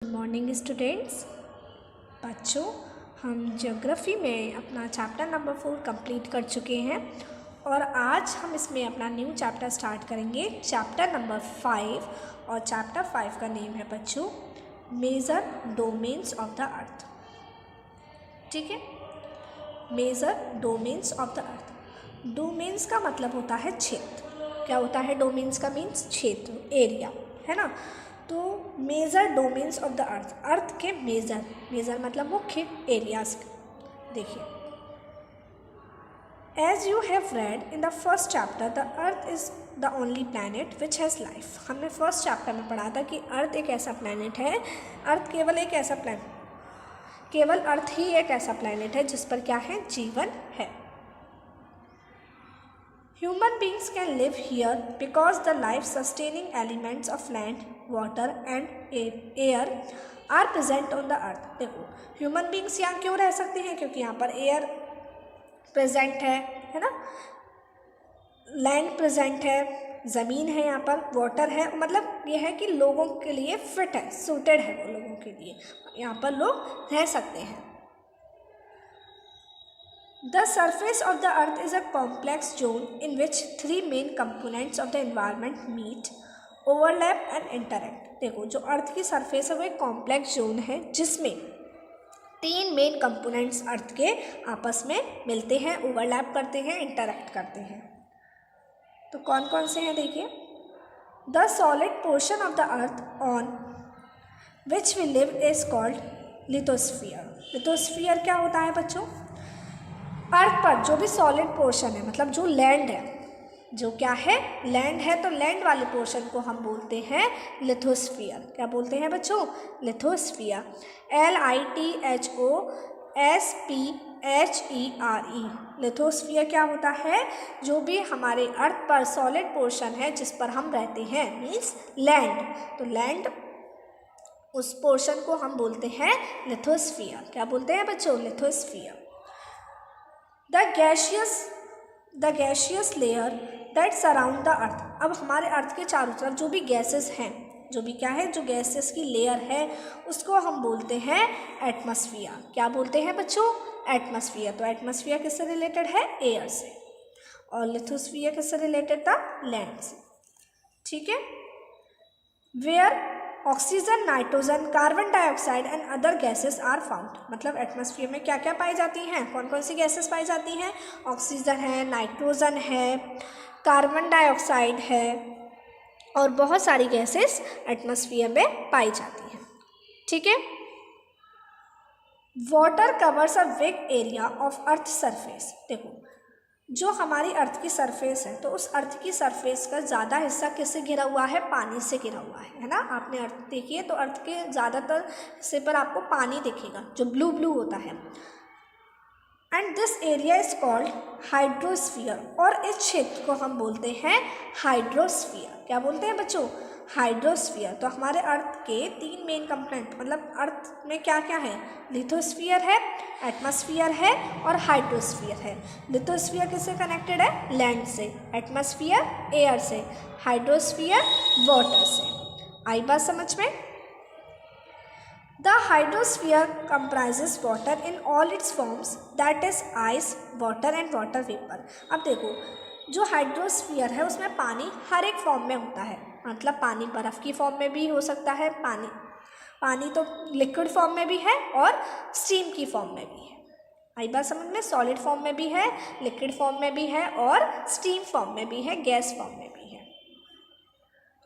Good morning students. बच्चों, हम geography में अपना चैप्टर नंबर 4 कंप्लीट कर चुके हैं और आज हम इसमें अपना न्यू चैप्टर स्टार्ट करेंगे, चैप्टर नंबर 5। और चैप्टर 5 का नेम है बच्चों major domains of the earth. ठीक है, major domains of the earth. Domains का मतलब होता है क्षेत्र। क्या होता है डोमेन्स का मीन्स? क्षेत्र, एरिया, है ना। तो major domains of the earth, earth के मेजर मतलब मुख्य एरियाज। देखिए, as you have read in the first chapter the earth is the only planet which has life. हमने फर्स्ट चैप्टर में पढ़ा था कि अर्थ एक ऐसा प्लैनेट है, अर्थ केवल एक ऐसा प्लैनेट, केवल अर्थ ही एक ऐसा प्लैनेट है जिस पर क्या है? जीवन है। Human beings can live here because the life-sustaining elements of land, water and air are present on the earth। देखो, ह्यूमन बींग्स यहाँ क्यों रह सकते हैं? क्योंकि यहाँ पर एयर प्रेजेंट है ना, लैंड प्रेजेंट है, ज़मीन है, यहाँ पर वाटर है। मतलब ये है कि लोगों के लिए फिट है, सूटेड है, वो लोगों के लिए यहाँ पर लोग रह सकते हैं। The surface of the earth is a complex zone in which three main components of the environment meet, overlap and interact। देखो, जो अर्थ की सरफेस है वो एक कॉम्प्लेक्स जोन है जिसमें तीन मेन कंपोनेंट्स अर्थ के आपस में मिलते हैं, ओवरलैप करते हैं, इंटरैक्ट करते हैं। तो कौन कौन से हैं? देखिए, the solid portion of the earth on which we live is called lithosphere. Lithosphere क्या होता है बच्चों? अर्थ पर जो भी सॉलिड पोर्शन है, मतलब जो लैंड है, जो क्या है? लैंड है। तो लैंड वाले पोर्शन को हम बोलते हैं लिथोस्फीयर। क्या बोलते हैं बच्चों? लिथोस्फीयर। LITHOSPHERE। लिथोस्फीयर क्या होता है? जो भी हमारे अर्थ पर सॉलिड पोर्शन है जिस पर हम रहते हैं, मीन्स लैंड। तो लैंड, उस पोर्शन को हम बोलते हैं लिथोस्फीयर। क्या बोलते हैं बच्चों? Lithosphere. The gaseous layer that surround the earth। अब हमारे अर्थ के चारों तरफ जो भी गैसेस हैं, जो भी क्या है, जो गैसेस की लेयर है, उसको हम बोलते हैं एटमॉस्फेयर। क्या बोलते हैं बच्चों? एटमॉस्फेयर। तो एटमॉस्फेयर किससे रिलेटेड है? एयर से। और लिथोस्फीयर किससे रिलेटेड था? लैंड से। ठीक है। Where oxygen, nitrogen, carbon dioxide and other gases are found. मतलब एटमॉस्फेयर में क्या क्या पाई जाती हैं? कौन कौन सी गैसेस पाई जाती हैं? ऑक्सीजन है, नाइट्रोजन है, कार्बन डाइऑक्साइड है और बहुत सारी गैसेस एटमॉस्फेयर में पाई जाती हैं। ठीक है। Water covers a big area of earth surface. देखो, जो हमारी अर्थ की सरफेस है, तो उस अर्थ की सरफेस का ज़्यादा हिस्सा किससे घिरा हुआ है? पानी से घिरा हुआ है ना। आपने अर्थ देखिए तो अर्थ के ज़्यादातर हिस्से पर आपको पानी दिखेगा जो ब्लू ब्लू होता है। And this area is called hydrosphere. और इस क्षेत्र को हम बोलते हैं हाइड्रोस्फीयर। क्या बोलते हैं बच्चों? हाइड्रोस्फीयर। तो हमारे अर्थ के तीन मेन कंपोनेंट, मतलब अर्थ में क्या क्या है? लिथोस्फीयर है, एटमॉस्फेयर है और हाइड्रोस्फीयर है। लिथोस्फीयर किससे कनेक्टेड है? लैंड से। एटमॉस्फेयर एयर से। हाइड्रोस्फीयर वाटर से। आई बात समझ में? The hydrosphere comprises water in all its forms, that is ice, water and water vapor। अब देखो, जो हाइड्रोस्फीयर है उसमें पानी हर एक फॉर्म में होता है। मतलब पानी बर्फ़ की फॉर्म में भी हो सकता है, पानी तो लिक्विड फॉर्म में भी है और स्टीम की फॉर्म में भी है। आई बात समझ में? सॉलिड फॉर्म में भी है, लिक्विड फॉर्म में भी है और स्टीम फॉर्म में भी है, गैस फॉर्म में भी है।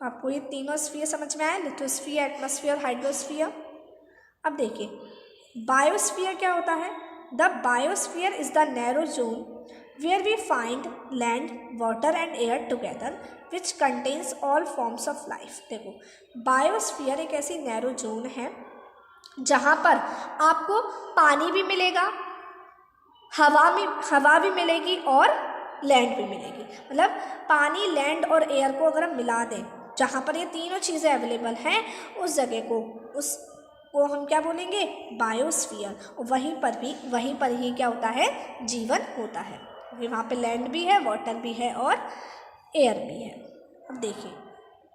तो आपको ये तीनों स्फीयर समझ में आए? Lithosphere, atmosphere, hydrosphere. अब देखिए, बायोस्फीयर क्या होता है? The biosphere is the narrow zone where we find land, water and air together which contains all forms of life. देखो, बायोस्फीयर एक ऐसी नैरो जोन है जहाँ पर आपको पानी भी मिलेगा, हवा भी मिलेगी और लैंड भी मिलेगी। मतलब पानी, लैंड और एयर को अगर हम मिला दें, जहाँ पर ये तीनों चीज़ें अवेलेबल हैं, उस जगह को हम क्या बोलेंगे? बायोस्फीयर। वहीं पर ही क्या होता है? जीवन होता है। वहाँ पे लैंड भी है, वाटर भी है और एयर भी है। अब देखिए,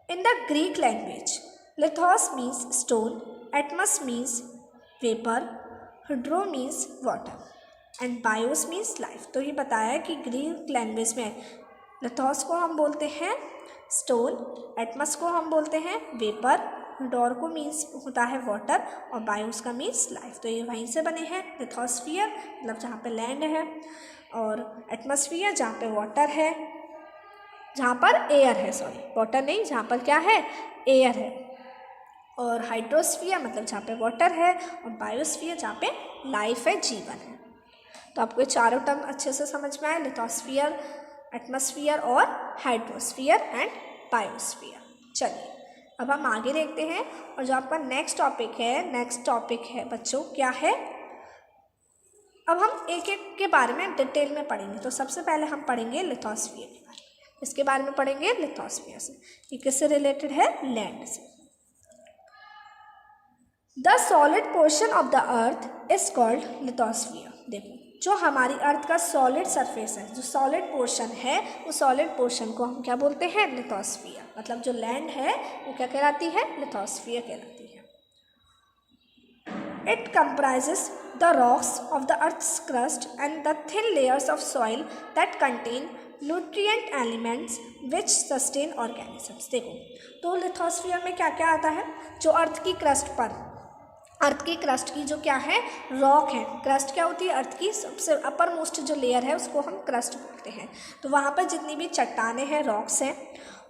in the Greek language lithos means stone atmos means vapour, hydro means water and bios means life. तो ये बताया कि ग्रीक लैंग्वेज में लिथोस को हम बोलते हैं स्टोन, एटमस को हम बोलते हैं वेपर, डोर को मीन्स होता है वाटर और बायोस का मीन्स लाइफ। तो ये वहीं से बने हैं। लिथोस्फियर मतलब जहाँ पे लैंड है, और एटमॉस्फेयर जहाँ पे वाटर है, जहाँ पर एयर है, सॉरी वाटर नहीं, जहाँ पर क्या है एयर है, और हाइड्रोस्फियर मतलब जहाँ पे वाटर है, और बायोस्फियर जहाँ पे लाइफ है, जीवन है। तो आपको ये चारों टर्म अच्छे से समझ में आए, लिथोस्फियर, एटमॉस्फेयर और हाइड्रोस्फियर एंड बायोस्फियर। चलिए अब हम आगे देखते हैं, और जो आपका नेक्स्ट टॉपिक है बच्चों क्या है, अब हम एक एक के बारे में डिटेल में पढ़ेंगे। तो सबसे पहले हम पढ़ेंगे लिथोस्फियर के बारे में, इसके बारे में पढ़ेंगे लिथोस्फियर से, ये किससे रिलेटेड है, लैंड से। The solid portion of the earth is called lithosphere. देखो जो हमारी अर्थ का सॉलिड सरफेस है, जो सॉलिड पोर्शन है, उस सॉलिड पोर्शन को हम क्या बोलते हैं, लिथोस्फियर। मतलब जो लैंड है वो क्या कहलाती है, लिथोस्फियर कहलाती है। It comprises the rocks of the earth's crust and the thin layers of soil that contain nutrient elements which sustain organisms। देखो तो लिथोस्फियर में क्या क्या आता है, जो अर्थ की क्रस्ट की जो क्या है, रॉक है। क्रस्ट क्या होती है, अर्थ की सबसे अपर मोस्ट जो लेयर है उसको हम क्रस्ट बोलते हैं। तो वहाँ पर जितनी भी चट्टाने हैं, रॉक्स हैं,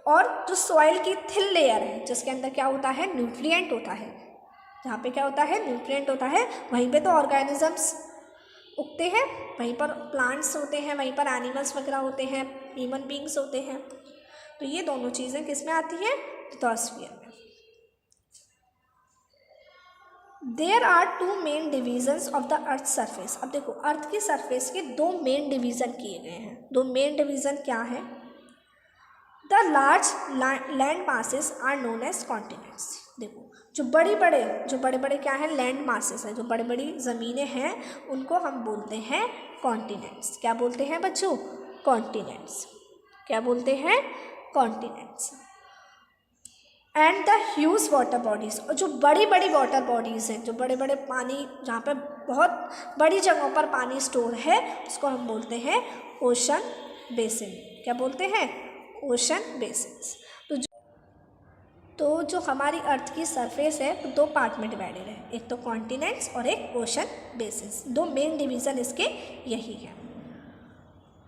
और जो सॉइल की थिन लेयर है जिसके अंदर क्या होता है, न्यूट्रिएंट होता है, जहाँ पे क्या होता है, न्यूट्रिएंट होता है, वहीं पे तो ऑर्गेनिजम्स उगते हैं, वहीं पर प्लांट्स होते हैं, वहीं पर एनिमल्स वगैरह होते हैं, ह्यूमन बींग्स होते हैं। तो ये दोनों चीज़ें किस में आती हैं, लिथोस्फियर में। There are two main divisions of the earth surface. अब देखो अर्थ की सरफेस के दो मेन डिवीज़न किए गए हैं। दो मेन डिवीज़न क्या है, the large land masses are known as continents. देखो जो बड़े बड़े क्या है, लैंड मासेस हैं, जो बड़ी बड़ी ज़मीनें हैं, उनको हम बोलते हैं कॉन्टिनेंट्स। क्या बोलते हैं बच्चों, कॉन्टिनेंट्स। क्या बोलते हैं, continents. And the huge water bodies, और जो बड़ी बड़ी वाटर बॉडीज़ हैं, जो बड़े बड़े पानी, जहाँ पे बहुत बड़ी जगहों पर पानी स्टोर है, उसको हम बोलते हैं ओशन बेसिन। क्या बोलते हैं, ओशन बेसिन्स। तो जो हमारी अर्थ की सरफेस है वो दो पार्ट में डिवाइडेड है, एक तो कॉन्टिनेंट्स और एक ओशन बेसिन्स। दो मेन डिवीज़न इसके यही है।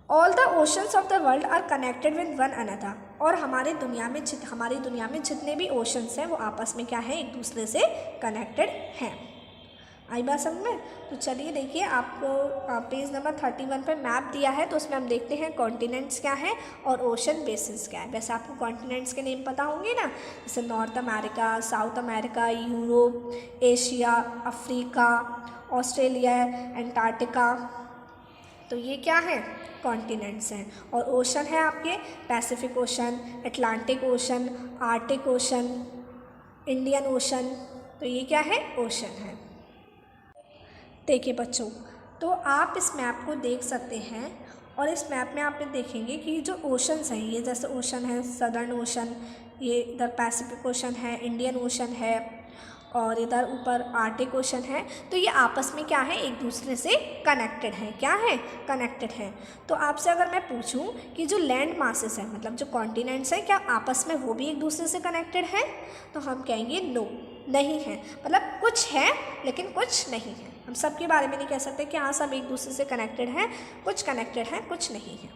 All the oceans of the world are connected with one another. और हमारी दुनिया में जितने भी ओशंस हैं वो आपस में क्या है, एक दूसरे से कनेक्टेड हैं। आई बात समझ में। तो चलिए देखिए, आपको पेज नंबर 31 पे मैप दिया है, तो उसमें हम देखते हैं कॉन्टिनेंट्स क्या है और ओशन बेसिन्स क्या है। वैसे आपको कॉन्टिनेंट्स के नेम पता होंगे ना, जैसे north America, south America, Europe, Asia, Africa, Australia, Antarctica. तो ये क्या है, कॉन्टिनेंट्स हैं। और ओशन है आपके Pacific ocean, Atlantic ocean, Arctic ocean, Indian ocean. तो ये क्या है, ओशन है। देखिए बच्चों, तो आप इस मैप को देख सकते हैं, और इस मैप में आप देखेंगे कि जो ओशंस हैं, ये जैसे ओशन है सदर्न ओशन, ये इधर पैसिफिक ओशन है, इंडियन ओशन है, और इधर ऊपर आर्टिक ओशन है। तो ये आपस में क्या है, एक दूसरे से कनेक्टेड है। क्या है, कनेक्टेड है। तो आपसे अगर मैं पूछूं कि जो लैंड मासेस हैं, मतलब जो कॉन्टिनेंट्स हैं, क्या आपस में वो भी एक दूसरे से कनेक्टेड हैं, तो हम कहेंगे नो, नहीं है। मतलब कुछ है लेकिन कुछ नहीं है। हम सब के बारे में नहीं कह सकते कि हाँ सब एक दूसरे से कनेक्टेड हैं, कुछ कनेक्टेड हैं, कुछ नहीं है।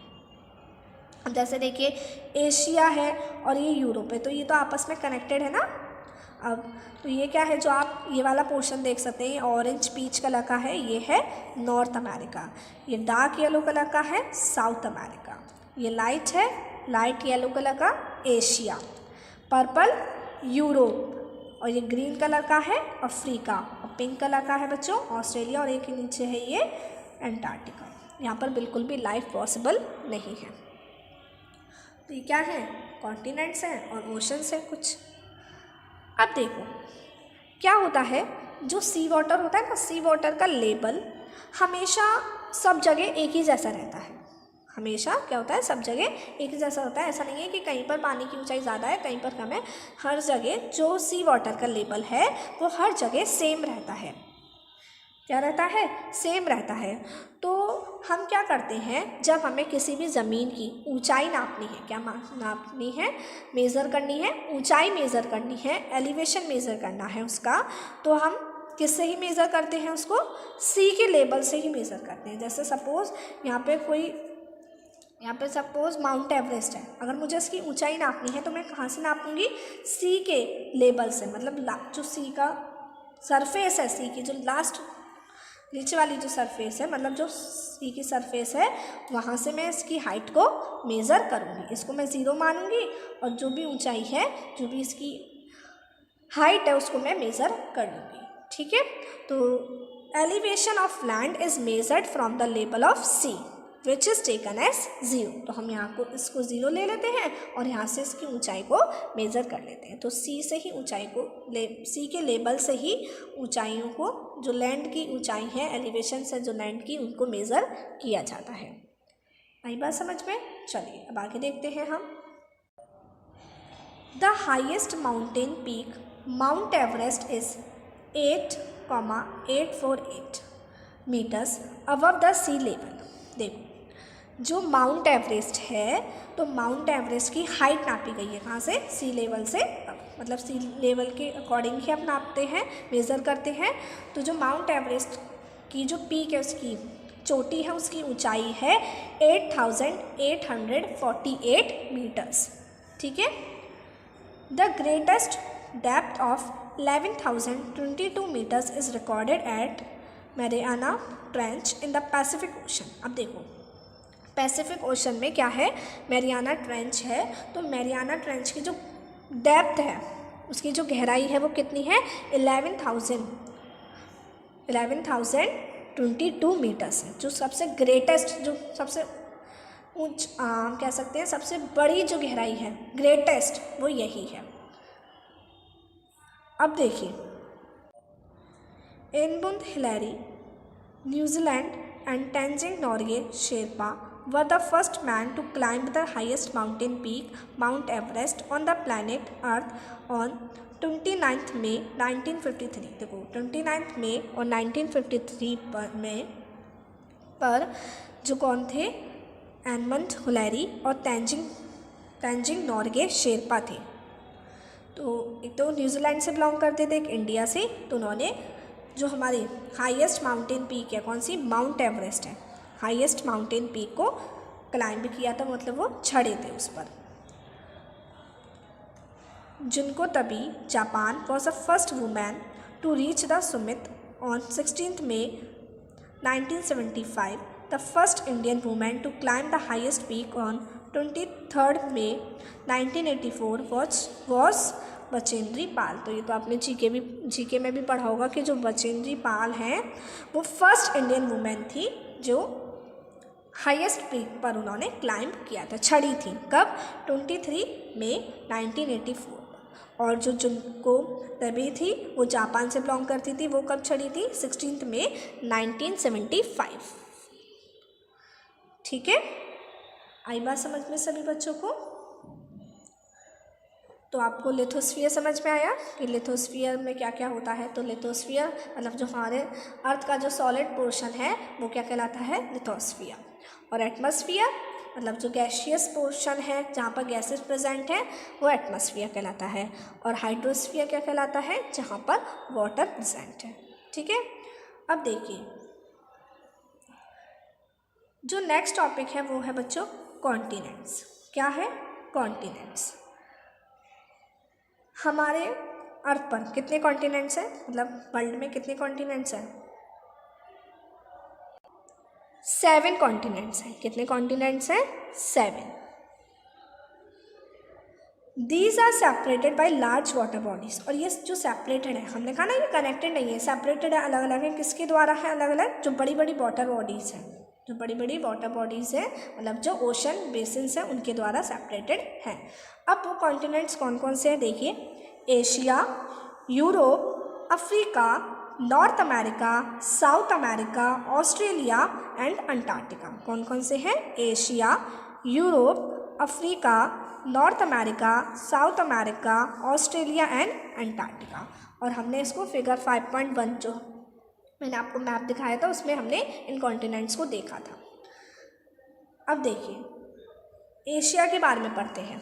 अब जैसे देखिए एशिया है और ये यूरोप है, तो ये तो आपस में कनेक्टेड है ना। अब तो ये क्या है, जो आप ये वाला पोर्शन देख सकते हैं, ऑरेंज पीच कलर का है, ये है नॉर्थ अमेरिका। ये डार्क येलो कलर का है साउथ अमेरिका। ये लाइट येलो कलर का एशिया, पर्पल यूरोप, और ये ग्रीन कलर का है अफ्रीका, और पिंक कलर का है बच्चों ऑस्ट्रेलिया, और एक के नीचे है ये एंटार्क्टिका। यहाँ पर बिल्कुल भी लाइफ पॉसिबल नहीं है। तो ये क्या है, कॉन्टिनेंट्स हैं और ओशंस हैं कुछ। अब देखो क्या होता है, जो सी वाटर होता है ना, सी वाटर का लेवल हमेशा सब जगह एक ही जैसा रहता है। हमेशा क्या होता है, सब जगह एक जैसा होता है। ऐसा नहीं है कि कहीं पर पानी की ऊंचाई ज़्यादा है, कहीं पर कम है। हर जगह जो सी वाटर का लेवल है वो हर जगह सेम रहता है। क्या रहता है? सेम रहता है। तो हम क्या करते हैं, जब हमें किसी भी ज़मीन की ऊंचाई नापनी है, क्या नापनी है, मेज़र करनी है, ऊंचाई मेज़र करनी है, एलिवेशन मेज़र करना है उसका, तो हम किससे ही मेज़र करते हैं उसको? सी के लेवल से ही मेज़र करते हैं। जैसे सपोज़ यहाँ पे सपोज़ माउंट एवरेस्ट है, अगर मुझे इसकी ऊंचाई नापनी है तो मैं कहाँ से नापूंगी? सी के लेवल से, मतलब जो सी का सरफेस है, सी की जो लास्ट नीचे वाली जो सरफेस है, मतलब जो सी की सरफेस है, वहाँ से मैं इसकी हाइट को मेज़र करूँगी। इसको मैं 0 मानूंगी और जो भी ऊंचाई है, जो भी इसकी हाइट है, उसको मैं मेज़र कर लूँगी। ठीक है। तो elevation of land is measured from the level of sea which is taken as 0। तो हम यहाँ को इसको 0 ले लेते हैं और यहाँ से इसकी ऊंचाई को मेज़र कर लेते हैं। तो सी से ही ऊंचाई को सी के लेवल से ही ऊंचाइयों को, जो लैंड की ऊंचाई है, एलिवेशन से जो लैंड की, उनको मेज़र किया जाता है। आई बात समझ में? चलिए अब आगे देखते हैं हम। The highest mountain peak Mount Everest is 8,848 metres above the sea level. देखो, जो माउंट एवरेस्ट है, तो माउंट एवरेस्ट की हाइट नापी गई है कहाँ से? सी लेवल से, मतलब सी लेवल के अकॉर्डिंग ही आप नापते हैं, मेज़र करते हैं। तो जो माउंट एवरेस्ट की जो पीक है, उसकी चोटी है, उसकी ऊंचाई है 8,848 मीटर्स। ठीक है। The greatest depth of 11,022 metres is recorded at Mariana Trench in the Pacific Ocean. अब देखो, पैसिफिक ओशन में क्या है? मैरियाना ट्रेंच है। तो मैरियाना ट्रेंच की जो डेप्थ है, उसकी जो गहराई है, वो कितनी है? 11,022 मीटर्स है। जो सबसे ग्रेटेस्ट, जो सबसे कह सकते हैं सबसे बड़ी जो गहराई है, ग्रेटेस्ट, वो यही है। अब देखिए, Edmund Hillary, New Zealand and Tenzing Norgay Sherpa were the first man to climb the highest mountain peak, Mount Everest, on the planet Earth on 29 मई 1953। देखो, 29 मई और 1953 पर जो कौन थे? एडमंड हिलेरी और तेंजिंग नॉर्गे शेरपा थे। तो एक तो न्यूजीलैंड से बिलोंग करते थे, एक इंडिया से। तो उन्होंने जो हमारी हाईएस्ट माउंटेन पीक है, कौन सी? माउंट एवरेस्ट है, हाईएस्ट माउंटेन पीक को क्लाइंब किया था, मतलब वो चढ़े थे उस पर। Junko Tabei Japan was the first women to reach the summit on 16 May 1975। The first Indian women to climb the highest peak on 23 May 1984 was Bachendri Pal. तो ये तो आपने जीके में भी पढ़ा होगा कि जो बचेंद्री पाल हैं, वो फर्स्ट इंडियन वुमेन थी जो हाईएस्ट पीक पर उन्होंने क्लाइंब किया था, चढ़ी थी। कब? 23 मई 1984। और जो जिनको तभी थी, वो जापान से बिलोंग करती थी, वो कब चढ़ी थी? 16 मई 1975। ठीक है। आई बात समझ में सभी बच्चों को? तो आपको लिथोस्फीयर समझ में आया कि लिथोस्फीयर में क्या क्या होता है? तो लिथोस्फीयर मतलब जो हमारे अर्थ का जो सॉलिड पोर्शन है, वो क्या कहलाता है? लिथोस्फीयर। और एटमॉस्फेयर मतलब जो गैसियस पोर्शन है, जहाँ पर गैसेस प्रेजेंट है, वो एटमॉस्फेयर कहलाता है। और हाइड्रोस्फीयर क्या कहलाता है? जहाँ पर वाटर प्रेजेंट है। ठीक है। अब देखिए, जो नेक्स्ट टॉपिक है वो है बच्चों कॉन्टिनेंट्स। क्या है? कॉन्टिनेंट्स। हमारे अर्थ पर कितने कॉन्टिनेंट्स हैं? मतलब वर्ल्ड में कितने कॉन्टिनेंट्स हैं? 7 कॉन्टिनेंट्स हैं। कितने कॉन्टिनेंट्स हैं? 7। These are separated by large water bodies. और ये जो सेपरेटेड है, हमने कहा ना ये कनेक्टेड नहीं है, सेपरेटेड है, अलग अलग है। किसके द्वारा है अलग अलग? जो बड़ी बड़ी वाटर बॉडीज़ हैं, जो बड़ी बड़ी वाटर बॉडीज़ हैं, मतलब जो ओशन बेसिन्स हैं, उनके द्वारा सेपरेटेड हैं। अब वो कॉन्टिनेंट्स कौन कौन से हैं? देखिए, Asia, Europe, Africa, north America, south America, Australia and Antarctica. कौन कौन से हैं? Asia, Europe, Africa, north America, south America, Australia and Antarctica. और हमने इसको फिगर 5.1 जो मैंने आपको मैप दिखाया था उसमें हमने इन कॉन्टिनेंट्स को देखा था। अब देखिए एशिया के बारे में पढ़ते हैं।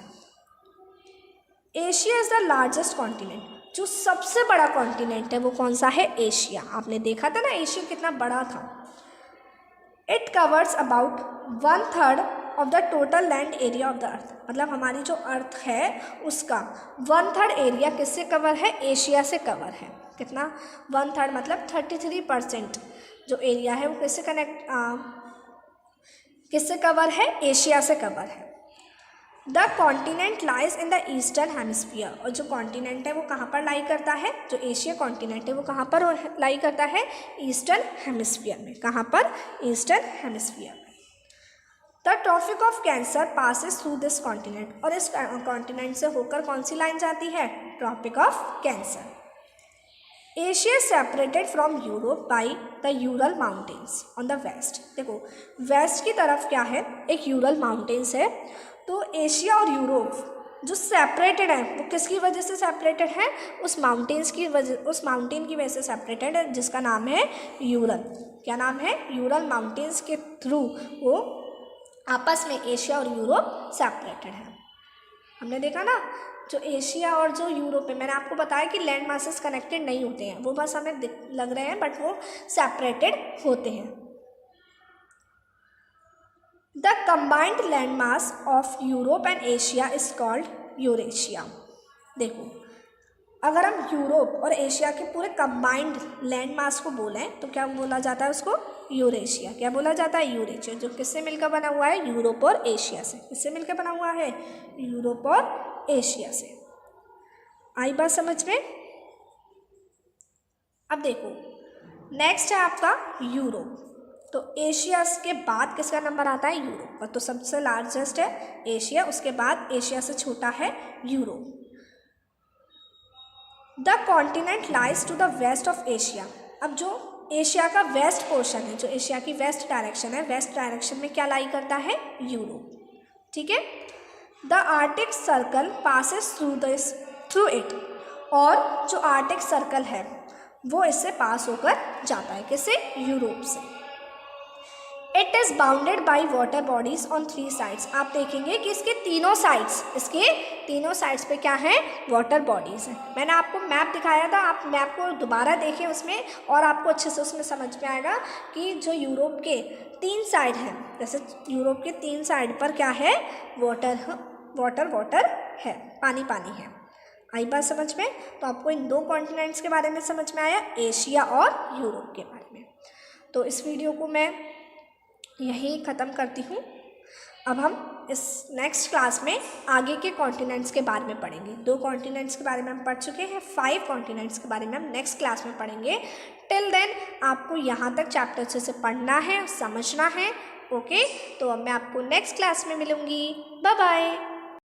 Asia is the largest continent. जो सबसे बड़ा कॉन्टिनेंट है वो कौन सा है? एशिया। आपने देखा था ना एशिया कितना बड़ा था। It covers about 1/3 of the total land area of the अर्थ। मतलब हमारी जो अर्थ है उसका 1/3 एरिया किससे कवर है? एशिया से कवर है। कितना? 1/3 मतलब 33% जो एरिया है वो किससे कवर है? एशिया से कवर है। The continent lies in the eastern hemisphere. और जो कॉन्टिनेंट है वो कहाँ पर लाई करता है? जो एशिया कॉन्टिनेंट है वो कहाँ पर लाई करता है? ईस्टर्न हेमिस्फीयर में। कहाँ पर? ईस्टर्न हेमिस्फीयर में। The Tropic of Cancer passes through this continent. और इस कॉन्टिनेंट से होकर कौन सी लाइन जाती है? Tropic of Cancer. Asia separated from Europe by the Ural Mountains on the west. देखो वेस्ट की तरफ क्या है? एक यूरल माउंटेन्स है। तो एशिया और यूरोप जो सेपरेटेड है वो किसकी वजह से सेपरेटेड है? उस माउंटेन की वजह से सेपरेटेड है जिसका नाम है यूरल। क्या नाम है? यूरल माउंटेन्स के थ्रू वो आपस में एशिया और यूरोप सेपरेटेड है। हमने देखा ना जो एशिया और जो यूरोप है, मैंने आपको बताया कि लैंड मासेस कनेक्टेड नहीं होते हैं, वो बस हमें लग रहे हैं बट वो सेपरेटेड होते हैं। The combined land mass of Europe and Asia is called Eurasia. देखो अगर हम यूरोप और एशिया के पूरे कंबाइंड लैंड मास को बोलें तो क्या बोला जाता है उसको? यूरेशिया। क्या बोला जाता है? यूरेशिया। जो किससे मिलकर बना हुआ है? यूरोप और एशिया से। किससे मिलकर बना हुआ है? यूरोप और एशिया से। आई बात समझ में? अब देखो नेक्स्ट है आपका यूरोप। तो एशिया के बाद किसका नंबर आता है? यूरोप का। तो सबसे लार्जेस्ट है एशिया, उसके बाद एशिया से छोटा है Europe. The continent lies to the west of Asia. अब जो एशिया का वेस्ट पोर्शन है, जो एशिया की वेस्ट डायरेक्शन है, वेस्ट डायरेक्शन में क्या लाई करता है? यूरोप। ठीक है। The Arctic circle passes through it. और जो आर्टिक सर्कल है वो इससे पास होकर जाता है। किससे? यूरोप से। It is bounded by water bodies on 3 sides. आप देखेंगे कि इसके तीनों साइड्स पे क्या है? वाटर बॉडीज़ हैं। मैंने आपको मैप दिखाया था, आप मैप को दोबारा देखें उसमें और आपको अच्छे से उसमें समझ में आएगा कि जो यूरोप के 3 साइड हैं, जैसे यूरोप के 3 साइड पर क्या है? वाटर है, पानी है। आई बात समझ में? तो आपको इन 2 कॉन्टिनेंट्स के बारे में समझ में आया, एशिया और यूरोप के बारे में। तो इस वीडियो को मैं यहीं ख़त्म करती हूँ। अब हम इस नेक्स्ट क्लास में आगे के कॉन्टिनेंट्स के बारे में पढ़ेंगे। 2 कॉन्टिनेंट्स के बारे में हम पढ़ चुके हैं, 5 कॉन्टिनेंट्स के बारे में हम नेक्स्ट क्लास में पढ़ेंगे। टिल देन आपको यहाँ तक चैप्टर अच्छे से पढ़ना है, समझना है। ओके, तो अब मैं आपको नेक्स्ट क्लास में मिलूँगी। Bye bye.